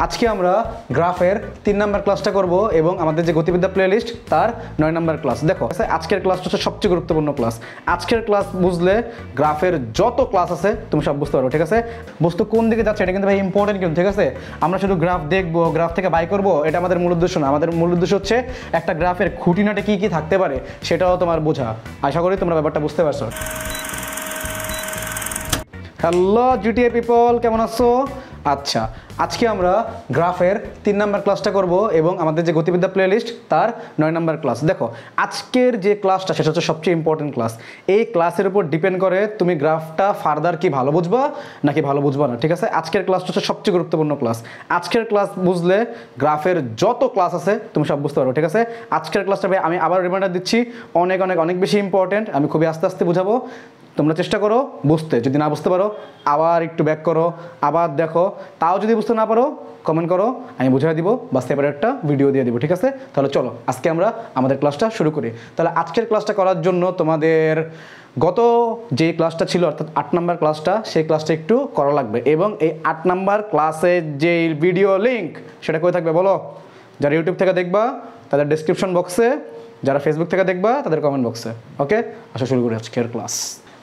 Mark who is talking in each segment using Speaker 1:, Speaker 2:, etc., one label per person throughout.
Speaker 1: আজকে আমরা গ্রাফের 3 নাম্বার ক্লাসটা করব এবং আমাদের যে গতিবিদ্যা প্লেলিস্ট তার 9 নাম্বার ক্লাস। দেখো আজকের ক্লাসটা হচ্ছে সবচেয়ে গুরুত্বপূর্ণ ক্লাস। আজকের ক্লাস বুঝলে গ্রাফের যত ক্লাস আছে তুমি সব বুঝতে পারো, ঠিক আছে? বস্তু কোন দিকে যাচ্ছে এটা কিন্তু ভাই ইম্পর্টেন্ট, কিন্তু ঠিক আছে আমরা শুধু গ্রাফ দেখবো, গ্রাফ থেকে বাই করবো, এটা আমাদের মূল উদ্দেশ্য না। আমাদের মূল উদ্দেশ্য হচ্ছে একটা গ্রাফের খুঁটিনাটি কী কী থাকতে পারে সেটাও তোমার বোঝা। আশা করি তোমরা ব্যাপারটা বুঝতে পারছো। হ্যালো জিটিএ পিপল, কেমন আছো? আচ্ছা, আজকে আমরা গ্রাফের 3 নাম্বার ক্লাসটা করব এবং আমাদের যে গতিবিদ্যা প্লেলিস্ট তার 9 নাম্বার ক্লাস। দেখো আজকের যে ক্লাসটা সেটা হচ্ছে সবচেয়ে ইম্পর্টেন্ট ক্লাস। এই ক্লাসের উপর ডিপেন্ড করে তুমি গ্রাফটা ফার্দার কি ভালো বুঝবা নাকি ভালো বুঝবা না, ঠিক আছে? আজকের ক্লাসটা হচ্ছে সবচেয়ে গুরুত্বপূর্ণ ক্লাস। আজকের ক্লাস বুঝলে গ্রাফের যত ক্লাস আছে তুমি সব বুঝতে পারো, ঠিক আছে? আজকের ক্লাসটা ভাই আমি আবার রিমাইন্ডার দিচ্ছি, অনেক অনেক অনেক বেশি ইম্পর্টেন্ট। আমি খুবই আস্তে আস্তে বুঝাবো, তোমরা চেষ্টা করো বুঝতে। যদি না বুঝতে পারো আবার একটু ব্যাক করো, আবার দেখো। তাও যদি বুঝতে না পারো কমেন্ট করো, আমি বুঝিয়ে দিব বা সেপারেট একটা ভিডিও দিয়ে দিব, ঠিক আছে? তাহলে চলো আজকে আমরা আমাদের ক্লাসটা শুরু করি। তাহলে আজকের ক্লাসটা করার জন্য তোমাদের গত যে ক্লাসটা ছিল অর্থাৎ 8 নাম্বার ক্লাসটা, সেই ক্লাসটা একটু করা লাগবে। এবং এই 8 নাম্বার ক্লাসের যে ভিডিও লিঙ্ক সেটা কোথায় থাকবে বলো? যারা ইউটিউব থেকে দেখবা তাদের ডেসক্রিপশন বক্সে, যারা ফেসবুক থেকে দেখবা তাদের কমেন্ট বক্সে। ওকে, আসা শুরু করি আজকের ক্লাস।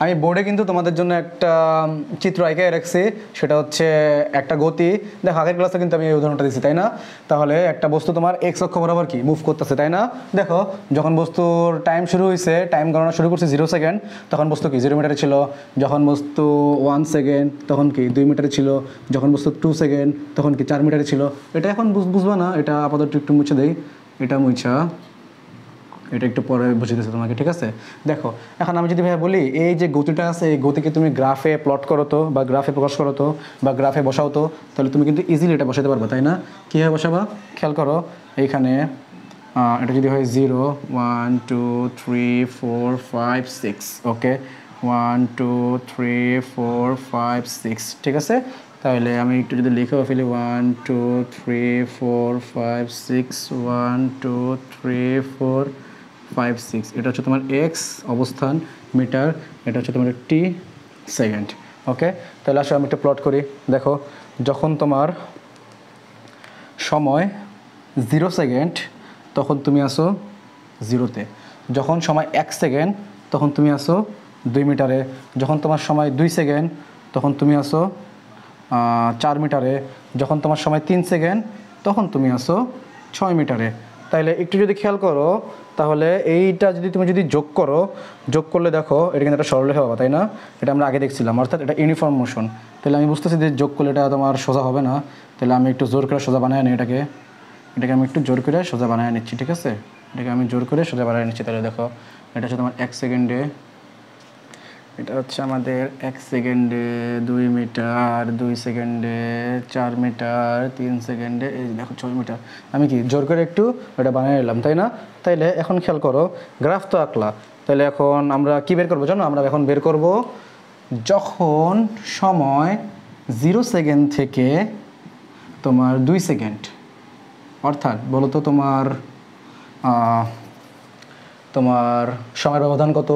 Speaker 1: আমি বোর্ডে কিন্তু তোমাদের জন্য একটা চিত্র আঁকে রাখছি, সেটা হচ্ছে একটা গতি। দেখো আগের ক্লাসে কিন্তু আমি এই উদাহরণটা দিচ্ছি, তাই না? তাহলে একটা বস্তু তোমার এক্স অক্ষ বরাবর কি মুভ করতেছে, তাই না? দেখো যখন বস্তুর টাইম শুরু হয়েছে, টাইম গণনা শুরু করছে 0 সেকেন্ড, তখন বস্তু কি 0 মিটারে ছিল। যখন বস্তু 1 সেকেন্ড তখন কি 2 মিটারে ছিল। যখন বস্তু 2 সেকেন্ড তখন কি 4 মিটারে ছিল। এটা এখন বুঝবা না, এটা আপাতত একটু মুছে দেই। এটা মুছা, এটা একটু পরে বুঝিয়ে দিচ্ছি তোমাকে, ঠিক আছে? দেখো এখন আমি যদি ভাই বলি এই যে গতিটা আছে, এই গতিকে তুমি গ্রাফে প্লট করো তো, বা গ্রাফে প্রকাশ করো তো, বা গ্রাফে বসাও তো, তাহলে তুমি কিন্তু ইজিলি এটা বসাতে পারবে, তাই না? কীভাবে বসাবা খেয়াল করো। এইখানে এটা যদি হয় 0 1 2 3 4 5 6, ওকে 1 2 3 4 5 6, ঠিক আছে? তাহলে আমি একটু যদি লিখেও ফেলি 1 2 3 4 5 6 1 2 3 4 5 6, এটা হচ্ছে তোমার এক্স অবস্থান মিটার, এটা হচ্ছে তোমার টি সেকেন্ড। ওকে, তাহলে আসলে আমি একটা প্লট করি। দেখো যখন তোমার সময় 0 সেকেন্ড তখন তুমি আসো 0-তে। যখন সময় 1 সেকেন্ড তখন তুমি আসো 2 মিটারে। যখন তোমার সময় 2 সেকেন্ড তখন তুমি আসো 4 মিটারে। যখন তোমার সময় 3 সেকেন্ড তখন তুমি আসো 6 মিটারে। তাহলে একটু যদি খেয়াল করো, তাহলে এইটা যদি তুমি যোগ করো, যোগ করলে দেখো এটা কিন্তু একটা সরলরেখা পাবা, তাই না? এটা আমরা আগে দেখছিলাম, অর্থাৎ এটা ইউনিফর্ম মোশন। তাহলে আমি বুঝতেছি যে যোগ করলে এটা তোমার সোজা হবে না, তাহলে আমি একটু জোর করে সোজা বানায় নিই। এটাকে আমি একটু জোর করে সোজা বানায় নিচ্ছি, ঠিক আছে? এটাকে আমি জোর করে সোজা বানায় নিচ্ছি। তাহলে দেখো এটা হচ্ছে তোমার 1 সেকেন্ডে, এটা হচ্ছে আমাদের 1 সেকেন্ডে 2 মিটার, 2 সেকেন্ডে 4 মিটার, 3 সেকেন্ডে এই দেখো 6 মিটার। আমি কি জোর করে একটু এটা বানিয়ে নিলাম, তাই না? তাইলে এখন খেয়াল করো, গ্রাফ তো আঁকলা, তাহলে এখন আমরা কি বের করবো জানো? আমরা এখন বের করব যখন সময় 0 সেকেন্ড থেকে তোমার 2 সেকেন্ড, অর্থাৎ বলো তো তোমার সময়ের ব্যবধান কত?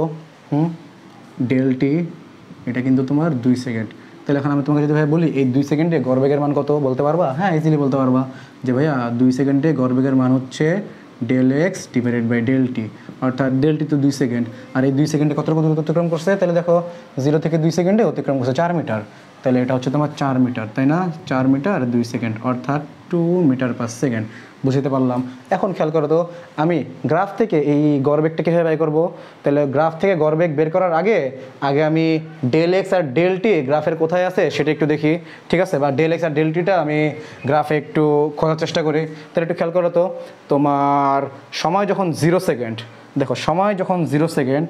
Speaker 1: ডেলটি, এটা কিন্তু তোমার 2 সেকেন্ড। তাহলে এখন আমি তোমাকে যদি ভাই বলি এই 2 সেকেন্ডে গড়বেগের মান কত বলতে পারবা? হ্যাঁ, ইজিলি বলতে পারবা যে ভাইয়া 2 সেকেন্ডে গড়বেগের মান হচ্ছে del x divided by del t, অর্থাৎ ডেল টি তো 2 সেকেন্ড। আর এই 2 সেকেন্ডে কত অতিক্রম করছে? তাহলে দেখো 0 থেকে 2 সেকেন্ডে অতিক্রম করছে 4 মিটার। তাহলে এটা হচ্ছে তোমার 4 মিটার, তাই না? 4 মিটার 2 সেকেন্ড, অর্থাৎ 2 মিটার পার সেকেন্ড। বুঝতে পারলাম। এখন খেয়াল করো তো, আমি গ্রাফ থেকে এই গড়বেগটা কীভাবে বের করবো? তাহলে গ্রাফ থেকে গড়বেগ বের করার আগে আমি ডেল এক্স আর ডেল টি গ্রাফের কোথায় আছে সেটা একটু দেখি, ঠিক আছে? বা ডেল এক্স আর ডেল টিটা আমি গ্রাফে একটু খোঁজার চেষ্টা করি। তাহলে একটু খেয়াল করো তো, তোমার সময় যখন 0 সেকেন্ড, দেখো সময় যখন 0 সেকেন্ড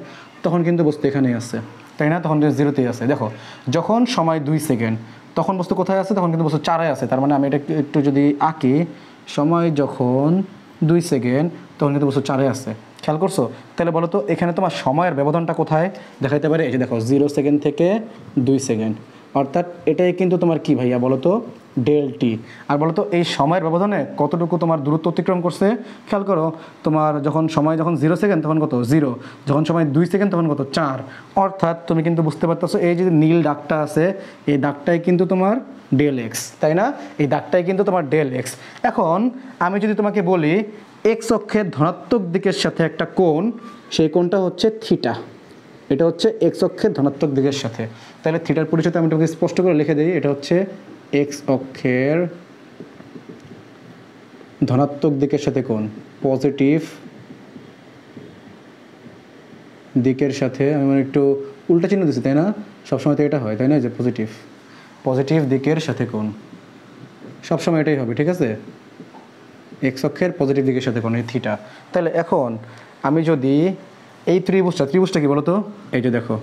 Speaker 1: তখন কিন্তু বস্তু এখানেই আছে, তাই না? তখন 0তেই আছে। দেখো যখন সময় 2 সেকেন্ড তখন বস্তু কোথায় আছে? তখন কিন্তু বস্তু 4-এ আছে। তার মানে আমি এটা একটু যদি আঁকি, সময় যখন 2 সেকেন্ড তখন কিন্তু বস্তু 4-এ আছে। খেয়াল করছো? তাহলে বলো তো এখানে তোমার সময়ের ব্যবধানটা কোথায় দেখাইতে পারে? এই যে দেখো 0 সেকেন্ড থেকে 2 সেকেন্ড, অর্থাৎ এটাই কিন্তু তোমার কি ভাইয়া বলো তো, ডেল টি। আর বলো তো এই সময়ের ব্যবধানে কতটুকু তোমার দূরত্ব অতিক্রম করছে, খেয়াল করো। তোমার যখন 0 সেকেন্ড তখন কত 0, যখন সময় 2 সেকেন্ড তখন কত 4। অর্থাৎ তুমি কিন্তু বুঝতে পারতেছো এই যে নীল দাগটা আছে, এই দাগটাই কিন্তু তোমার ডেল এক্স, তাই না? এই দাগটাই কিন্তু তোমার ডেল এক্স। এখন আমি যদি তোমাকে বলি এক্স অক্ষের ধনাত্মক দিকের সাথে একটা কোণ, সেই কোণটা হচ্ছে থিটা। এটা হচ্ছে এক্স অক্ষের ধনাত্মক দিকের সাথে। তাহলে থিটার পরিচয় আমি তোমাকে স্পষ্ট করে লিখে দিই, এটা হচ্ছে এক্স অক্ষের ধনাত্মক দিকের সাথে কোণ, পজিটিভ দিকের সাথে। আমি মানে একটু উল্টা চিহ্ন দিচ্ছি, তাই না? সবসময় তো এটা হয়, তাই না? যে পজিটিভ দিকের সাথে কোণ সবসময় এটাই হবে, ঠিক আছে? এক্স অক্ষের পজিটিভ দিকের সাথে কোণ, এই থিটা। তাহলে এখন আমি যদি এই ত্রিভুজটা কি বলো তো, এই যে দেখো,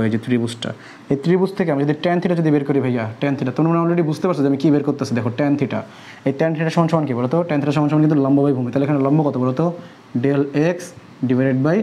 Speaker 1: এই যে ত্রিভুজটা, এই ত্রিভুজ থেকে আমি যদি ট্যান থিটা যদি বের করি ভাইয়া, ট্যান থিটা তোমরা অলরেডি বুঝতে পারছো যে আমি কী বের করতেছি। দেখো ট্যান থিটা, এই ট্যান থিটা সমান কি বলো তো, ট্যান থিটা সমান কিন্তু লম্ব বাই ভূমি। তাহলে এখানে লম্ব কত বলো তো, del x divided by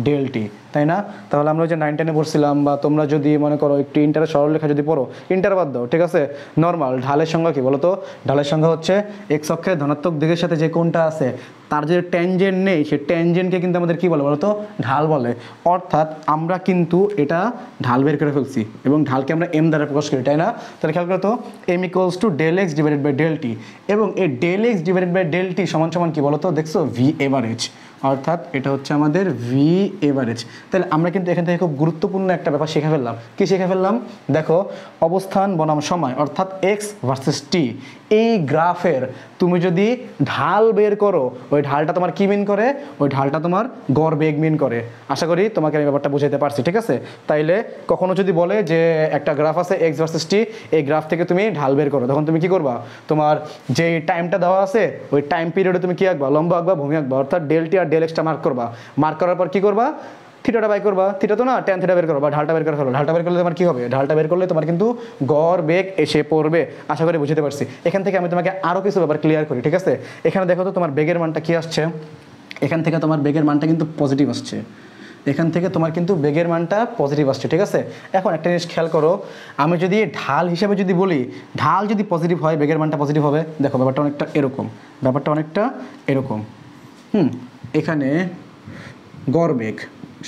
Speaker 1: del t, তাই না? তাহলে আমরা যে 9 10-এ পড়ছিলাম, বা তোমরা যদি মনে করো একটু ইন্টারের সরলরেখা যদি পড়ো, ইন্টার বাদ দাও, ঠিক আছে? নর্মাল ঢালের সংখ্যা কি বলো তো, ঢালের সংখ্যা হচ্ছে এক্স অক্ষের ধনাত্মক দিকের সাথে যে কোণটা আছে তার যে ট্যানজেন্ট নেই, সেই ট্যানজেন্টকে কিন্তু আমাদের কী বলে বলো তো, ঢাল বলে। অর্থাৎ আমরা কিন্তু এটা ঢাল বের করে ফেলছি এবং ঢালকে আমরা এম দ্বারা প্রকাশ করি, তাই না? তাহলে খেয়াল করো তো, M equals to del x divided by del t, এবং এই del x divided by del t সমান কি বলো তো, দেখছো ভি এভারেজ। অর্থাৎ এটা হচ্ছে আমাদের ভি এভারেজ। তাহলে আমরা কিন্তু এখান থেকে খুব গুরুত্বপূর্ণ একটা ব্যাপার শিখে ফেললাম। কি শিখে ফেললাম? দেখো, অবস্থান বনাম সময় অর্থাৎ এক্স ভার্সেস টি, এই গ্রাফের তুমি যদি ঢাল বের করো, ওই ঢালটা তোমার কি মিন করে? ওই ঢালটা তোমার গড় বেগ মিন করে। আশা করি তোমাকে আমি ব্যাপারটা বুঝাইতে পারছি, ঠিক আছে? তাইলে কখনো যদি বলে যে একটা গ্রাফ আছে এক্স ভার্সেস টি, এই গ্রাফ থেকে তুমি ঢাল বের করো, তখন তুমি কি করবা? তোমার যে টাইমটা দেওয়া আছে ওই টাইম পিরিয়ডে তুমি কি আঁকবা? লম্ব আঁকবা, ভূমি আঁকবা। অর্থাৎ ডেল টি আর ডেল এক্সটা মার্ক করবা। মার্ক করার পর কি করবা? থিটাটা বাই করবা, থিটা তো না, ট্যান থিটা বের করো বা ঢালটা বের করে ফেলো। ঢালটা বের করলে তোমার কি হবে? ঢালটা বের করলে তোমার কিন্তু গড় বেগ এসে পড়বে। আশা করি বুঝতে পারছি। এখান থেকে আমি তোমাকে আরও কিছু ব্যাপার ক্লিয়ার করি, ঠিক আছে? এখানে দেখো তো তোমার বেগের মানটা কি আসছে, এখান থেকে তোমার বেগের মানটা কিন্তু পজিটিভ আসছে, এখান থেকে তোমার কিন্তু বেগের মানটা পজিটিভ আসছে, ঠিক আছে? এখন একটা জিনিস খেয়াল করো, আমি যদি ঢাল হিসেবে যদি বলি, ঢাল যদি পজিটিভ হয় বেগের মানটা পজিটিভ হবে। দেখো ব্যাপারটা অনেকটা এরকম, এখানে গড় বেগ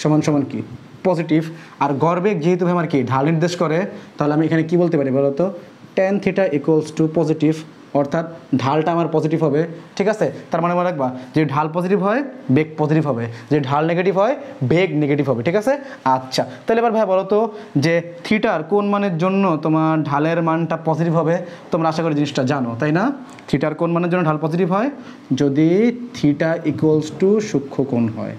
Speaker 1: সমান কি পজিটিভ, আর গড় বেগ যেহেতু আমার কি ঢাল নির্দেশ করে, তাহলে আমি এখানে কি বলতে পারি বলো তো, tan theta equals two positive. অর্থাৎ ঢালটা আমার পজিটিভ হবে, ঠিক আছে? তার মানে মনে রাখবা যে ঢাল পজিটিভ হয় বেগ পজিটিভ হবে, যে ঢাল নেগেটিভ হয় বেগ নেগেটিভ হবে, ঠিক আছে? আচ্ছা, তাহলে এবার ভাই বলো তো যে থিটার কোন মানের জন্য তোমার ঢালের মানটা পজিটিভ হবে? তোমরা আশা করি জিনিসটা জানো, তাই না? থিটার কোন মানের জন্য ঢাল পজিটিভ হয়? যদি থিটা ইকুয়ালস টু সূক্ষ্মকোণ হয়।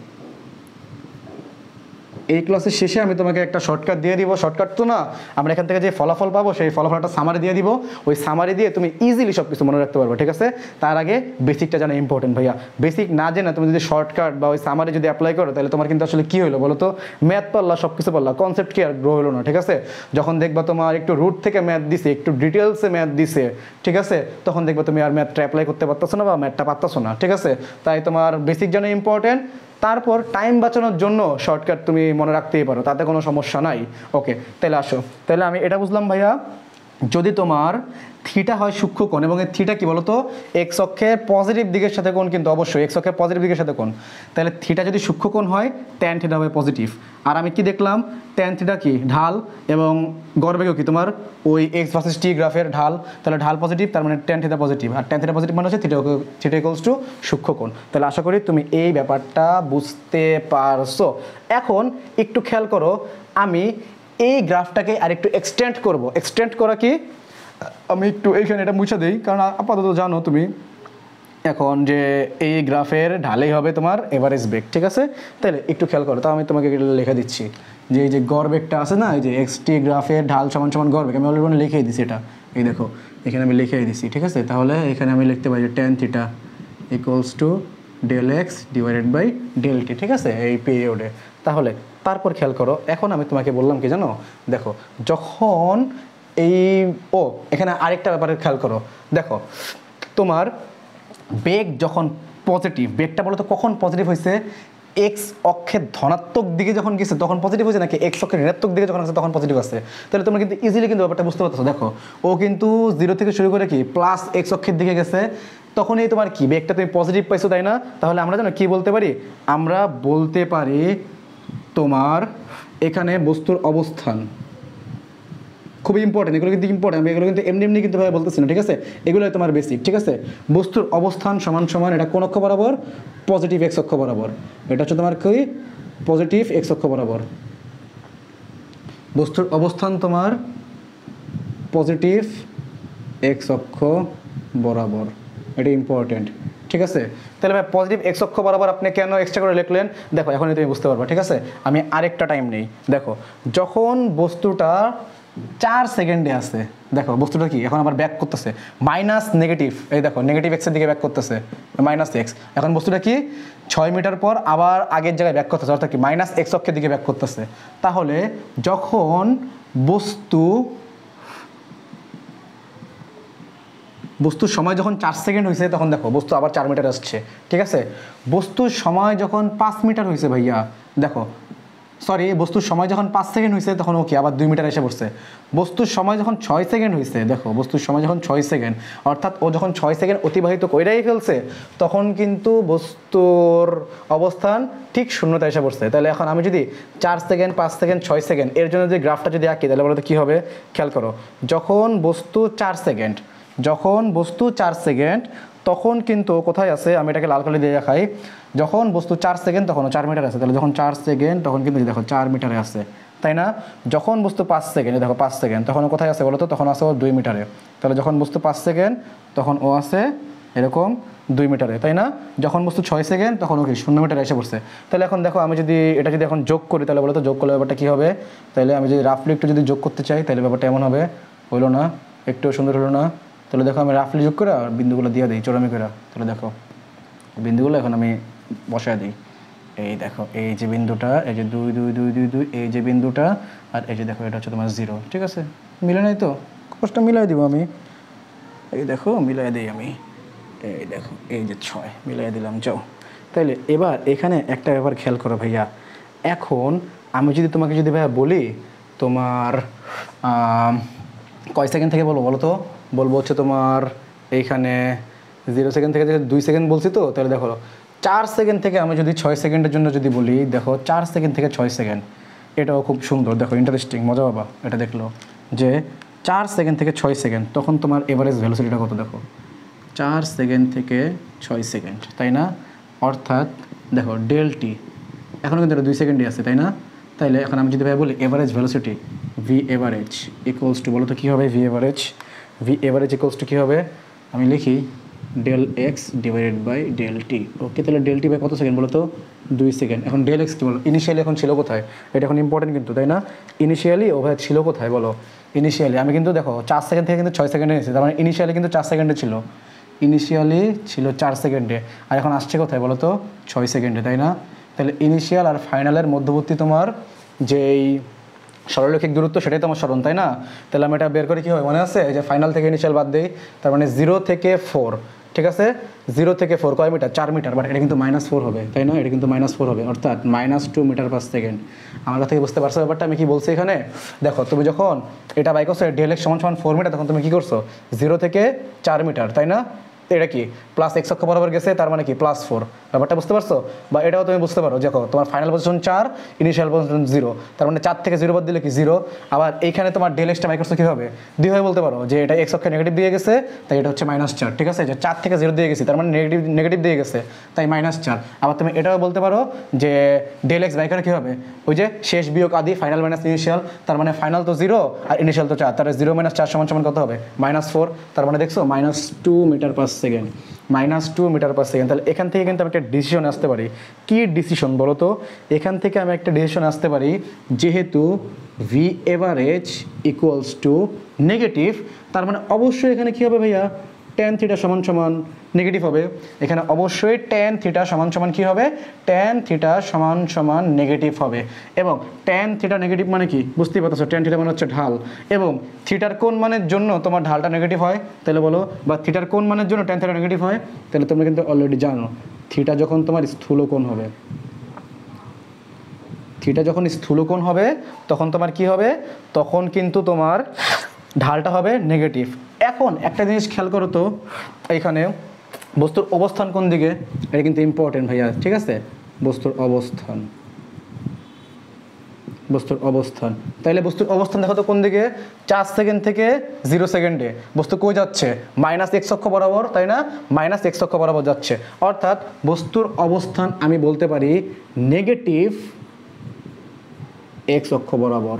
Speaker 1: এই ক্লাসের শেষে আমি তোমাকে একটা শর্টকাট দিয়ে দিব। শর্টকাট তো না, আমরা এখান থেকে যে ফলাফল পাবো সেই ফলাফলটা সামারি দিয়ে দিব। ওই সামারি দিয়ে তুমি ইজিলি সব কিছু মনে রাখতে পারবে, ঠিক আছে? তার আগে বেসিকটা জানা ইম্পর্টেন্ট ভাইয়া। বেসিক না জেনে তুমি যদি শর্টকাট বা ওই সামারি যদি অ্যাপ্লাই করো, তাহলে তোমার কিন্তু আসলে কী হলো বলো তো, ম্যাথ পারলা, সব কিছু পারলা, কনসেপ্ট কি আর গ্রো হলো না, ঠিক আছে? যখন দেখবা তোমার একটু রুট থেকে ম্যাথ দিছে, একটু ডিটেলসে ম্যাথ দিছে, ঠিক আছে, তখন দেখবা তুমি আর ম্যাথটা অ্যাপ্লাই করতে পারতেছো না বা ম্যাথটা পারতেছো না, ঠিক আছে? তাই তোমার বেসিক জানা ইম্পর্টেন্ট। তারপর টাইম বাঁচানোর জন্য শর্টকাট তুমি মনে রাখতেই পারো, তাতে কোনো সমস্যা নাই। ওকে, তাহলে আসো। তাহলে আমি এটা বুঝলাম ভাইয়া, যদি তোমার থিটা হয় সূক্ষ্মকোণ, এবং এই থিটা কি বলতো, এক্স অক্ষের পজিটিভ দিকের সাথে কোণ, কিন্তু অবশ্যই এক্স অক্ষের পজিটিভ দিকের সাথে কোণ। তাহলে থিটা যদি সূক্ষ্মকোণ হয়, ট্যান থিটা হবে পজিটিভ। আর আমি কি দেখলাম, ট্যান থিটা কি ঢাল, এবং গড়বেগও কি তোমার ওই এক্স ভার্সেস টি গ্রাফের ঢাল। তাহলে ঢাল পজিটিভ, তার মানে ট্যান থিটা পজিটিভ, আর ট্যান থিটা পজিটিভ মানে হচ্ছে থিটা ইকুয়ালস টু সূক্ষ্মকোণ। তাহলে আশা করি তুমি এই ব্যাপারটা বুঝতে পারছো। এখন একটু খেয়াল করো, আমি এই গ্রাফটাকে আর একটু এক্সটেন্ড করব। এক্সটেন্ড করা কি, আমি একটু এইখানে এটা মুছে দিই, কারণ আপাতত জানো তুমি এখন যে এই গ্রাফের ঢালেই হবে তোমার এভারেজ বেগ, ঠিক আছে? তাহলে একটু খেয়াল করো, তো আমি তোমাকে লিখে দিচ্ছি যে এই যে গড় বেগটা আছে না, এই যে এক্স টি গ্রাফের ঢাল সমান গড় বেগ, আমি অলরেডি লিখেই দিচ্ছি এটা। এই দেখো এখানে আমি লিখেই দিচ্ছি, ঠিক আছে? তাহলে এখানে আমি লিখতে পারি যে tan theta equals to del x divided by del t, ঠিক আছে, এই পিরিয়ডে। তাহলে তারপর খেয়াল করো, এখন আমি তোমাকে বললাম কি জানো, দেখো যখন এখানে আরেকটা ব্যাপারে খেয়াল করো, দেখো তোমার বেগ যখন পজিটিভ, বেগটা বলো তো কখন পজিটিভ হয়েছে, এক্স অক্ষের ধনাত্মক দিকে যখন গেছে তখন পজিটিভ হয়েছে নাকি এক্স অক্ষের ঋণাত্মক দিকে যখন আছে তখন পজিটিভ আছে, তাহলে তোমরা কিন্তু ইজিলি কিন্তু ব্যাপারটা বুঝতে পারছো। দেখো ও কিন্তু 0 থেকে শুরু করে কি প্লাস এক্স অক্ষের দিকে গেছে, তখনই তোমার কি বেগটা তুমি পজিটিভ পাইছো, তাই না? তাহলে আমরা জানো কি বলতে পারি, আমরা বলতে পারি তোমার এখানে বস্তুর অবস্থান, খুবই ইম্পর্টেন্ট, এগুলো কিন্তু ইম্পর্টেন্ট, আমি এগুলো কিন্তু এমনি এমনি কিন্তু ভাবে বলতেছি না, ঠিক আছে? এগুলো তোমার বেসিক, ঠিক আছে? বস্তুর অবস্থান সমান সমান এটা কোন অক্ষ বরাবর, পজিটিভ এক্স অক্ষ বরাবর, এটা হচ্ছে তোমার কি পজিটিভ এক্স অক্ষ বরাবর, বস্তুর অবস্থান তোমার পজিটিভ এক্স অক্ষ বরাবর, এটা ইম্পর্টেন্ট, ঠিক আছে? তাহলে ভাই পজিটিভ এক্স অক্ষ বরাবর আপনি কেন এক্সট্রা করে লিখলেন, দেখো এখনই তুমি বুঝতে পারবা, ঠিক আছে? আমি আরেকটা টাইম নেই। দেখো যখন বস্তুটা 4 সেকেন্ডে আছে, দেখো বস্তুটা কি এখন আবার ব্যাক করতেছে মাইনাস নেগেটিভ, এই দেখো নেগেটিভ এক্সের দিকে ব্যাক করতেছে মাইনাস এক্স, এখন বস্তুটা কি 6 মিটার পর আবার আগের জায়গায় ব্যাক করতেছে, অর্থাৎ কি মাইনাস এক্স অক্ষের দিকে ব্যাক করতেছে। তাহলে যখন বস্তুর সময় যখন 4 সেকেন্ড হয়েছে তখন দেখো বস্তু আবার 4 মিটার আসছে, ঠিক আছে? বস্তুর সময় যখন 5 মিটার হয়েছে ভাইয়া, দেখো সরি বস্তুর সময় যখন 5 সেকেন্ড হয়েছে তখন ওকে আবার 2 মিটার এসে পড়ছে। বস্তুর সময় যখন 6 সেকেন্ড হয়েছে, দেখো বস্তুর সময় যখন 6 সেকেন্ড, অর্থাৎ ও যখন 6 সেকেন্ড অতিবাহিত কইরাই ফেলছে তখন কিন্তু বস্তুর অবস্থান ঠিক শূন্যতা এসে পড়ছে। তাহলে এখন আমি যদি 4 সেকেন্ড 5 সেকেন্ড 6 সেকেন্ড এর জন্য যদি গ্রাফটা যদি আঁকি তাহলে বলো তো কী হবে, খেয়াল করো। যখন বস্তু 4 সেকেন্ড, যখন বস্তু 4 সেকেন্ড তখন কিন্তু কোথায় আছে, আমি এটাকে লাল কালি দিয়ে দেখাই, যখন বস্তু 4 সেকেন্ড তখন 4 মিটার আছে, তাহলে যখন 4 সেকেন্ড তখন কিন্তু দেখো 4 মিটারে আছে, তাই না? যখন বস্তু 5 সেকেন্ড, দেখো 5 সেকেন্ড তখন ও কোথায় আছে বলো তো, তখন আছে ও 2 মিটারে, তাহলে যখন বস্তু 5 সেকেন্ড তখন ও আছে এরকম 2 মিটারে, তাই না? যখন বস্তু 6 সেকেন্ড তখন ওকে 0 মিটারে এসে পড়ছে। তাহলে এখন দেখো আমি যদি এটা যদি এখন যোগ করি তাহলে বলো তো যোগ করলে ব্যাপারটা কী হবে, তাহলে আমি যদি রাফলি একটু যদি যোগ করতে চাই তাহলে ব্যাপারটা এমন হবে, হলো না, একটু সুন্দর হলো না। তাহলে দেখো আমি রাফলি যোগ করে আর বিন্দুগুলো দিয়ে দিই চোরামি করে, তাহলে দেখো বিন্দুগুলো এখন আমি বসায় দিই, এই দেখো এই যে বিন্দুটা, এই যে 2 2 2 2 2, এই যে বিন্দুটা, আর এই যে দেখো এটা হচ্ছে তোমার 0, ঠিক আছে? মিলে নাই তো, কষ্ট মিলাই দিব আমি, এই দেখো মিলাই দিই আমি, এই দেখো এই যে 6 মিলাই দিলাম, যাও। তাইলে এবার এখানে একটা ব্যাপার খেয়াল করো ভাইয়া, এখন আমি যদি তোমাকে যদি ভাইয়া বলি তোমার কয় সেকেন্ড থেকে বলবো বলো তো, বলবো হচ্ছে তোমার এইখানে 0 সেকেন্ড থেকে 2 সেকেন্ড বলছি তো, তাহলে দেখো 4 সেকেন্ড থেকে আমি যদি 6 সেকেন্ডের জন্য যদি বলি, দেখো 4 সেকেন্ড থেকে 6 সেকেন্ড, এটাও খুব সুন্দর, দেখো ইন্টারেস্টিং, মজা পাবা এটা দেখলো, যে 4 সেকেন্ড থেকে 6 সেকেন্ড তখন তোমার এভারেজ ভেলোসিটিটা কত, দেখো 4 সেকেন্ড থেকে 6 সেকেন্ড, তাই না? অর্থাৎ দেখো ডেল টি এখনও কিন্তু এটা 2 সেকেন্ডই আছে, তাই না? তাইলে এখন আমি যদি ভাই বলি average velocity V average equals to, বলো তো কী হবে, ভি এভারেজ ইকুয়ালস টু কী হবে, আমি লিখি del x divided by del t. Okay, তাহলে ডেল টি বাই কত সেকেন্ড বলো তো, 2 সেকেন্ড। এখন ডেল এক্স কী বলো, ইনিশিয়ালি এখন ছিল কোথায়, এটা এখন ইম্পর্টেন্ট কিন্তু, তাই না? ইনিশিয়ালি ও ভাই ছিল কোথায় বলো, ইনিশিয়ালি আমি কিন্তু দেখো 4 সেকেন্ড থেকে কিন্তু 6 সেকেন্ডে নিয়েছি, তার মানে ইনিশিয়ালি কিন্তু 4 সেকেন্ডে ছিল, ইনিশিয়ালি ছিল 4 সেকেন্ডে, আর এখন আসছে কোথায় বলো তো 6 সেকেন্ডে, তাই না? তাহলে ইনিশিয়াল আর ফাইনালের মধ্যবর্তী তোমার যেই সরলরৈখিক দূরত্ব সেটাই তোমার স্মরণ, তাই না? তাহলে আমি এটা বের করে কী হয় মনে আছে, যে ফাইনাল থেকে ইনিশিয়াল বাদ দিই, তার মানে 0 থেকে 4, ঠিক আছে? 0 থেকে 4 কয় মিটার, 4 মিটার, বাট এটা কিন্তু -4 হবে, তাই না? এটা কিন্তু -4 হবে, অর্থাৎ -2 মিটার পার সেকেন্ড। আমার কথা কি বুঝতে পারছো ব্যাপারটা আমি কি বলছি এখানে? দেখো তুমি যখন এটা বাই করছো ডেল এক্স সমান 4 মিটার, তখন তুমি কি করছো 0 থেকে 4 মিটার, তাই না? এটা কি প্লাস এক্স অক্ষ বরাবর গেছে, তার মানে কি +4, ব্যাপারটা বুঝতে পারছো? বা এটাও তুমি বুঝতে পারো, দেখো তোমার ফাইনাল পজিশন 4, ইনিশিয়াল পজিশন 0, তার মানে 4 থেকে 0 বাদ দিলে কি 0। আবার এইখানে তোমার ডেল এক্সটা বাই করছো কীভাবে, দুইভাবে বলতে পারো, যে এটা এক্স অক্ষে নেগেটিভ দিয়ে গেছে তাই এটা হচ্ছে -4, ঠিক আছে? যে 4 থেকে 0 দিয়ে গেছি তার মানে নেগেটিভ দিয়ে গেছে তাই -4। আবার তুমি এটাও বলতে পারো যে ডেল এক্স বাই করে কী হবে, ওই যে শেষ বিয়োগ আদি, ফাইনাল মাইনাস ইনিশিয়াল, তার মানে ফাইনাল তো 0 আর ইনিশিয়াল তো 4, তার 0 - 4 সমান কত হবে, -4, তার মানে দেখছো -2 metre per second, -2 metre per second. তাহলে এখান থেকে কিন্তু আমি একটা ডিসিশন আসতে পারি, কি ডিসিশন বলো তো? এখান থেকে আমি একটা ডিসিশন আসতে পারি, যেহেতু V average equals two negative, তার মানে অবশ্যই এখানে কী হবে ভাইয়া, tan থিটা সমান নেগেটিভ হবে। এখানে অবশ্যই tan থিটা সমান কী হবে, tan থিটা সমান নেগেটিভ হবে। এবং tan থিটা নেগেটিভ মানে কি বুঝতেই পারছো, tan থিটা মানে হচ্ছে ঢাল, এবং থিটার কোন মানের জন্য তোমার ঢালটা নেগেটিভ হয় তাহলে বলো, বা থিটার কোন মানের জন্য tan থিটা নেগেটিভ হয়, তাহলে তোমরা কিন্তু অলরেডি জানো থিটা যখন তোমার স্থূলকোণ হবে, থিটা যখন স্থূলকোণ হবে তখন তোমার কি হবে, তখন কিন্তু তোমার ঢালটা হবে নেগেটিভ। এখন একটা জিনিস খেয়াল করো তো, এখানে বস্তুর অবস্থান কোন দিকে, এটা কিন্তু ইম্পর্টেন্ট ভাইয়া, ঠিক আছে? বস্তুর অবস্থান, বস্তুর অবস্থান, তাইলে বস্তুর অবস্থান দেখো তো কোন দিকে, 4 সেকেন্ড থেকে 0 সেকেন্ডে বস্তু কই যাচ্ছে, মাইনাস এক্স অক্ষ বরাবর, তাই না? মাইনাস এক্স অক্ষ বরাবর যাচ্ছে, অর্থাৎ বস্তুর অবস্থান আমি বলতে পারি নেগেটিভ এক্স অক্ষ বরাবর,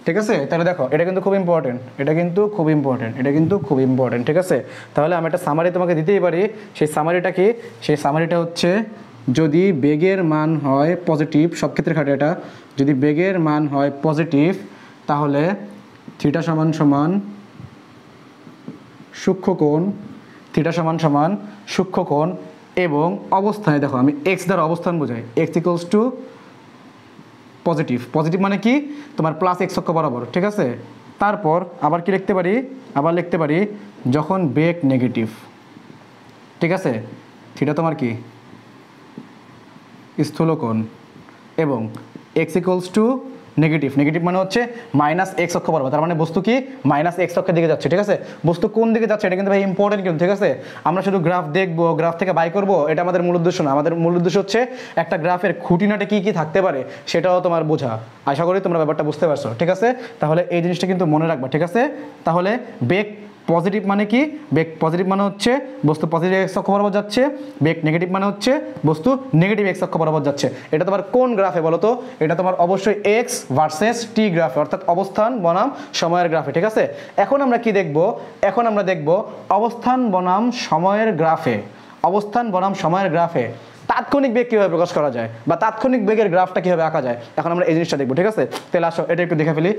Speaker 1: ঠিক আছে? তাহলে দেখো এটা কিন্তু খুব ইম্পর্টেন্ট, এটা কিন্তু খুব ইম্পর্টেন্ট, এটা কিন্তু খুব ইম্পর্টেন্ট, ঠিক আছে? তাহলে আমি একটা সামারি তোমাকে দিতেই পারি। সেই সামারিটা কি? সেই সামারিটা হচ্ছে, যদি বেগের মান হয় পজিটিভ, সব ক্ষেত্রে খাটে এটা, যদি বেগের মান হয় পজিটিভ তাহলে থিটা সমান সমান সূক্ষ্মকোণ, থিটা সমান সমান সূক্ষ্মকোণ, এবং অবস্থানে দেখো আমি এক্স দ্বারা অবস্থান বোঝাই, x equals to positive, positive মানে কি তোমার প্লাস এক্স অক্ষ বরাবর, ঠিক আছে? তারপর আবার কি লিখতে পারি, আবার লিখতে পারি যখন বেগ নেগেটিভ, ঠিক আছে? থিটা তোমার কি স্থূলকোণ, এবং x equals to negative, negative মানে হচ্ছে মাইনাস এক্স অক্ষ বরাবর, তার মানে বস্তু কি মাইনাস এক্স অক্ষের দিকে যাচ্ছে, ঠিক আছে? বস্তু কোন দিকে যাচ্ছে এটা কিন্তু ভাই ইম্পর্টেন্ট কিন্তু, ঠিক আছে? আমরা শুধু গ্রাফ দেখবো, গ্রাফ থেকে বাই করবো, এটা আমাদের মূল উদ্দেশ্য না। আমাদের মূল উদ্দেশ্য হচ্ছে একটা গ্রাফের খুঁটিনাটি কী কী থাকতে পারে সেটাও তোমার বোঝা। আশা করি তোমরা ব্যাপারটা বুঝতে পারছো, ঠিক আছে? তাহলে এই জিনিসটা কিন্তু মনে রাখবা, ঠিক আছে? তাহলে বেগ পজিটিভ মানে কি, বেগ পজিটিভ মানে হচ্ছে বস্তু পজিটিভ এক্স অক্ষ বরাবর যাচ্ছে, বেগ নেগেটিভ মানে হচ্ছে বস্তু নেগেটিভ এক্স অক্ষ বরাবর যাচ্ছে। এটা তোমার কোন গ্রাফে বলো তো? এটা তোমার অবশ্যই এক্স ভার্সেস টি গ্রাফে, অর্থাৎ অবস্থান বনাম সময়ের গ্রাফে, ঠিক আছে? এখন আমরা কি দেখব? এখন আমরা দেখব অবস্থান বনাম সময়ের গ্রাফে, অবস্থান বনাম সময়ের গ্রাফে তাৎক্ষণিক বেগ কীভাবে প্রকাশ করা যায়, বা তাৎক্ষণিক বেগের গ্রাফটা কীভাবে আঁকা যায়, এখন আমরা এই জিনিসটা দেখবো, ঠিক আছে? তাহলে আসো এটা একটু দেখে ফেলি।